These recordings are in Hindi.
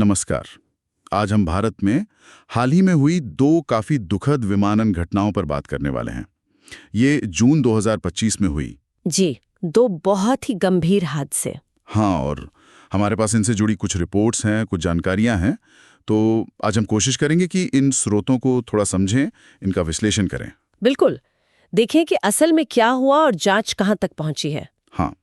नमस्कार। आज हम भारत में हाल ही में हुई दो काफी दुखद विमानन घटनाओं पर बात करने वाले हैं। ये जून 2025 में हुई। जी, दो बहुत ही गंभीर हादसे। हाँ, और हमारे पास इनसे जुड़ी कुछ रिपोर्ट्स हैं, कुछ जानकारियां हैं। तो आज हम कोशिश करेंगे कि इन स्रोतों को थोड़ा समझें, इनका विश्लेषण करें। बिल्कुल। देखें कि असल में क्या हुआ और जांच कहां तक पहुंची है। हाँ,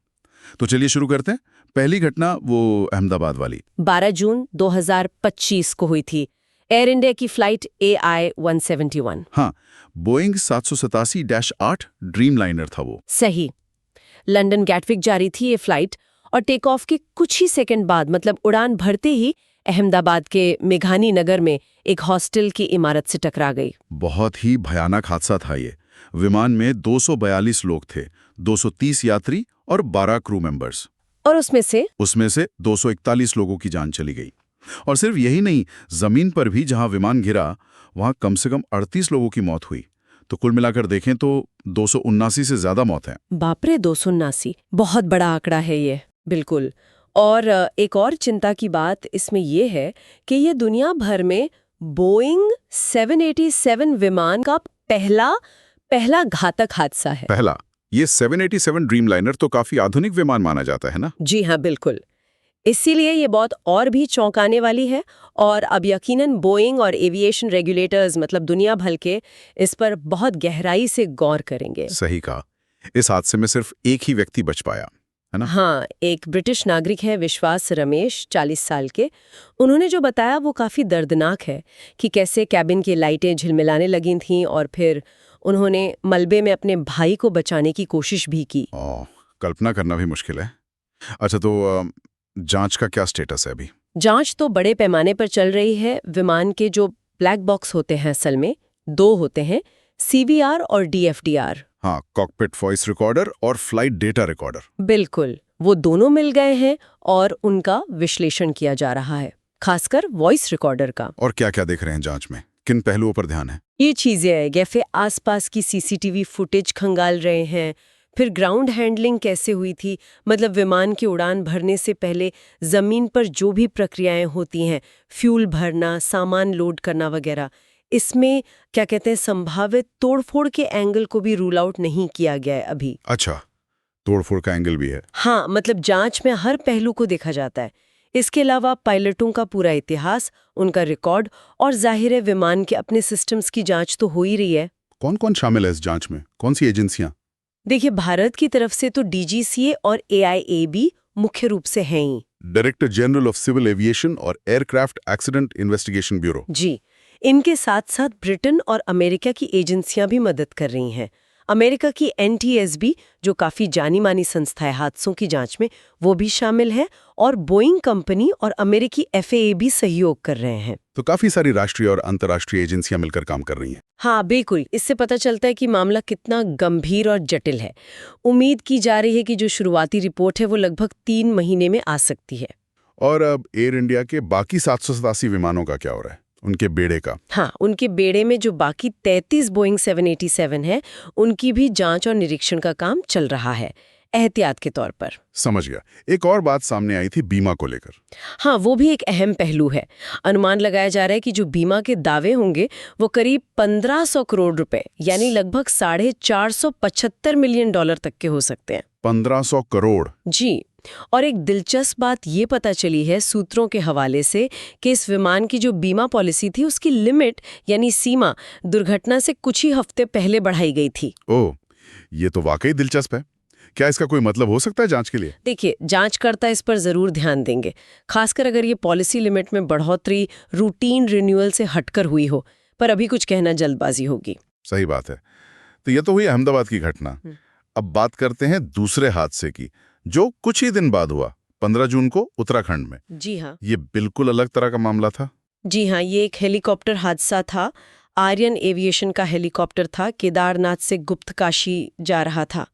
तो चलिए शुरू करते हैं। पहली घटना वो अहमदाबाद वाली 12 जून 2025 को हुई थी। एयर इंडिया की फ्लाइट AI-171। हाँ, बोइंग 787-8 ड्रीम लाइनर था वो। सही। लंदन गैटविक जा रही थी ये फ्लाइट और टेक ऑफ के कुछ ही सेकंड बाद, मतलब उड़ान भरते ही अहमदाबाद के मेघानी नगर में एक हॉस्टल की इमारत से टकरा गई। बहुत ही भयानक हादसा था ये। विमान में 242 लोग थे, 230 यात्री और 12 क्रू मेंबर्स। और उसमें से 241 लोगों की जान चली गई। और सिर्फ यही नहीं, जमीन पर भी जहां विमान गिरा वहां कम से कम 38 लोगों की मौत हुई। तो कुल मिलाकर देखें तो 279 से ज्यादा मौत हैं। बाप रे, 279 बहुत बड़ा आंकड़ा है ये। बिल्कुल। और एक और चिंता की बात इसमें ये है कि ये दुनिया भर में बोइंग 787 विमान का पहला घातक हादसा है। पहला, ये 787 ड्रीम लाइनर तो काफी आधुनिक विमान माना जाता है ना? जी हाँ, बिल्कुल। इसीलिए ये बहुत और भी चौंकाने वाली है। और अब यकीनन बोइंग और एविएशन रेगुलेटर्स, मतलब दुनिया भर के, इस पर बहुत गहराई से गौर करेंगे। सही कहा। इस हादसे में सिर्फ एक ही व्यक्ति बच पाया, है ना? हाँ, एक ब्रिटिश नागरिक है, विश्वास रमेश, 40 साल के। उन्होंने जो बताया वो काफी दर्दनाक है कि कैसे कैबिन की लाइटें झिलमिलाने लगी थीं और फिर उन्होंने मलबे में अपने भाई को बचाने की कोशिश भी की। कल्पना करना भी मुश्किल है। अच्छा, तो जांच का क्या स्टेटस है अभी? जांच तो बड़े पैमाने पर चल रही है। विमान के जो ब्लैक बॉक्स होते हैं, असल में दो होते हैं, CVR और DFDR। हाँ, कॉकपिट वॉइस रिकॉर्डर और फ्लाइट डेटा रिकॉर्डर। बिल्कुल, वो दोनों मिल गए हैं और उनका विश्लेषण किया जा रहा है, खासकर वॉइस रिकॉर्डर का। और क्या-क्या देख रहे हैं जांच में? किन पहलुओं पर ध्यान है? ये चीजें है, कैफे आसपास की CCTV फुटेज खंगाल रहे हैं। फिर ग्राउंड हैंडलिंग कैसे हुई थी, मतलब विमान की उड़ान भरने से पहले जमीन पर जो भी प्रक्रियाएं होती हैं, फ्यूल भरना, सामान लोड करना वगैरह, इसमें क्या कहते हैं, संभावित तोड़फोड़ के एंगल को भी रूल आउट नहीं किया गया है अभी। अच्छा, तोड़फोड़ का एंगल भी है। हाँ, मतलब जांच में हर पहलू को देखा जाता है। इसके अलावा पायलटों का पूरा इतिहास, उनका रिकॉर्ड और जाहिर है विमान के अपने सिस्टम्स की जांच तो हो ही रही है। कौन-कौन शामिल है इस जांच में? कौन सी एजेंसियां? देखिए, भारत की तरफ से तो DGCA और AIAB मुख्य रूप से हैं ही। Director general of civil aviation और एयरक्राफ्ट एक्सीडेंट इन्वेस्टिगेशन ब्यूरो। जी, इनके साथ साथ ब्रिटेन और अमेरिका की एजेंसियां भी मदद कर रही हैं। अमेरिका की NTSB, जो काफी जानी मानी संस्था है हादसों की जांच में, वो भी शामिल है। और बोइंग कंपनी और अमेरिकी FAA भी सहयोग कर रहे हैं। तो काफी सारी राष्ट्रीय और अंतर्राष्ट्रीय एजेंसियां मिलकर काम कर रही हैं। हाँ, बिल्कुल। इससे पता चलता है कि मामला कितना गंभीर और जटिल है। उम्मीद की जा रही है कि जो शुरुआती रिपोर्ट है वो लगभग 3 महीने में आ सकती है। और अब एयर इंडिया के बाकी 787 विमानों का क्या हो रहा है? उनके बेड़े का? हाँ, उनके बेड़े में जो बाकी 33 बोइंग 787 है, उनकी भी जांच और निरीक्षण का काम चल रहा है, एहतियात के तौर पर। समझ गया। एक और बात सामने आई थी बीमा को लेकर। हाँ, वो भी एक अहम पहलू है। अनुमान लगाया जा रहा है कि जो बीमा के दावे होंगे वो करीब 1500 करोड़ रुपए, यानी लगभग $475 मिलियन तक के हो सकते हैं। 1500 करोड़? जी। और एक दिलचस्प बात ये पता चली है सूत्रों के हवाले से कि इस विमान की जो बीमा पॉलिसी थी उसकी लिमिट, यानी सीमा, दुर्घटना से कुछ ही हफ्ते पहले बढ़ाई गई थी। ओह, ये तो वाकई दिलचस्प है। क्या इसका कोई मतलब हो सकता है जांच के लिए? देखिए, जांचकर्ता इस पर जरूर ध्यान देंगे, खासकर अगर ये पॉलिसी लिमिट में बढ़ोतरी रूटीन रिन्यूअल से हटकर हुई हो। पर अभी कुछ कहना जल्दबाजी होगी। सही बात है। तो ये तो हुई अहमदाबाद की घटना। अब बात करते हैं दूसरे हादसे की, जो कुछ ही दिन बाद हुआ, 15 जून को उत्तराखंड में। जी हाँ। ये बिल्कुल अलग तरह का मामला था। जी हाँ, ये एक हेलीकॉप्टर हादसा था। आर्यन एविएशन का हेलीकॉप्टर था, केदारनाथ से गुप्तकाशी जा रहा था।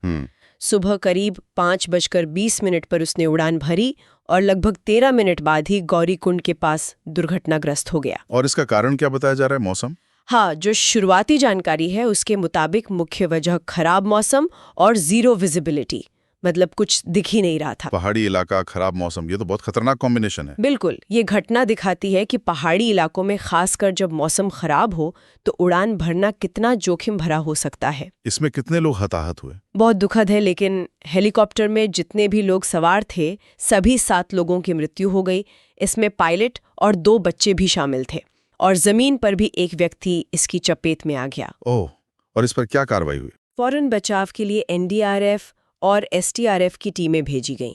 सुबह करीब 5:20 पर उसने उड़ान भरी और लगभग 13 मिनट बाद ही गौरीकुंड के पास दुर्घटनाग्रस्त हो गया। और इसका कारण क्या बताया जा रहा है? मौसम? हाँ, जो शुरुआती जानकारी है उसके मुताबिक मुख्य वजह खराब मौसम और जीरो विजिबिलिटी, मतलब कुछ दिख ही नहीं रहा था। पहाड़ी इलाका, खराब मौसम, ये तो बहुत खतरनाक कॉम्बिनेशन है। बिल्कुल, ये घटना दिखाती है कि पहाड़ी इलाकों में खासकर जब मौसम खराब हो तो उड़ान भरना कितना जोखिम भरा हो सकता है। इसमें कितने लोग हताहत हुए? बहुत दुखद है, लेकिन हेलीकॉप्टर में जितने भी लोग सवार थे सभी 7 लोगों की मृत्यु हो गई। इसमें पायलट और 2 बच्चे भी शामिल थे और जमीन पर भी एक व्यक्ति इसकी चपेट में आ गया। ओह, और इस पर क्या कार्रवाई हुई? फौरन बचाव के लिए एनडीआरएफ और एसडीआरएफ की टीमें भेजी गईं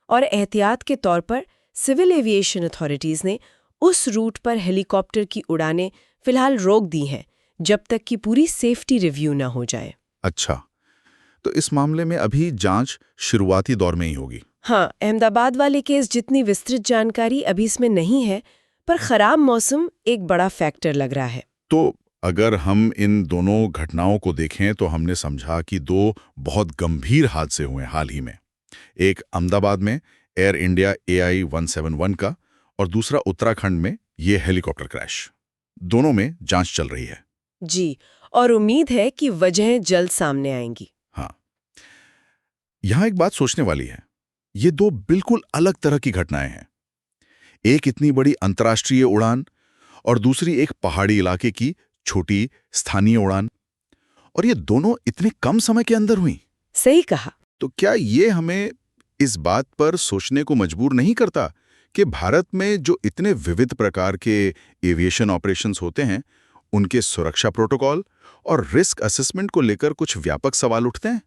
और एहतियात के तौर पर सिविल एविएशन अथॉरिटीज ने उस रूट पर हेलीकॉप्टर की उड़ानें फिलहाल रोक दी हैं जब तक कि पूरी सेफ्टी रिव्यू न हो जाए। अच्छा, तो इस मामले में अभी जांच शुरुआती दौर में ही होगी। हाँ, अहमदाबाद वाले केस जितनी विस्तृत जानकारी अभी इसमें नहीं है, पर खराब मौसम एक बड़ा फैक्टर लग रहा है। तो अगर हम इन दोनों घटनाओं को देखें तो हमने समझा कि 2 बहुत गंभीर हादसे हुए हाल ही में। एक अहमदाबाद में एयर इंडिया AI-171 का और दूसरा उत्तराखंड में ये हेलीकॉप्टर क्रैश। दोनों में जांच चल रही है। जी, और उम्मीद है कि वजहें जल्द सामने आएंगी। हाँ, यहां एक बात सोचने वाली है। ये 2 बिल्कुल अलग तरह की घटनाएं हैं। एक इतनी बड़ी अंतर्राष्ट्रीय उड़ान और दूसरी एक पहाड़ी इलाके की छोटी स्थानीय उड़ान, और ये दोनों इतने कम समय के अंदर हुई। सही कहा। तो क्या ये हमें इस बात पर सोचने को मजबूर नहीं करता कि भारत में जो इतने विविध प्रकार के एविएशन ऑपरेशंस होते हैं, उनके सुरक्षा प्रोटोकॉल और रिस्क असेसमेंट को लेकर कुछ व्यापक सवाल उठते हैं?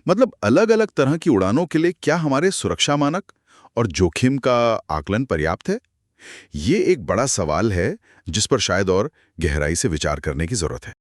मतलब अलग-अलग तरह की उड़ानों के लिए क्या हमारे सुरक्षा मानक और जोखिम का आकलन पर्याप्त है? ये एक बड़ा सवाल है जिस पर शायद और गहराई से विचार करने की जरूरत है।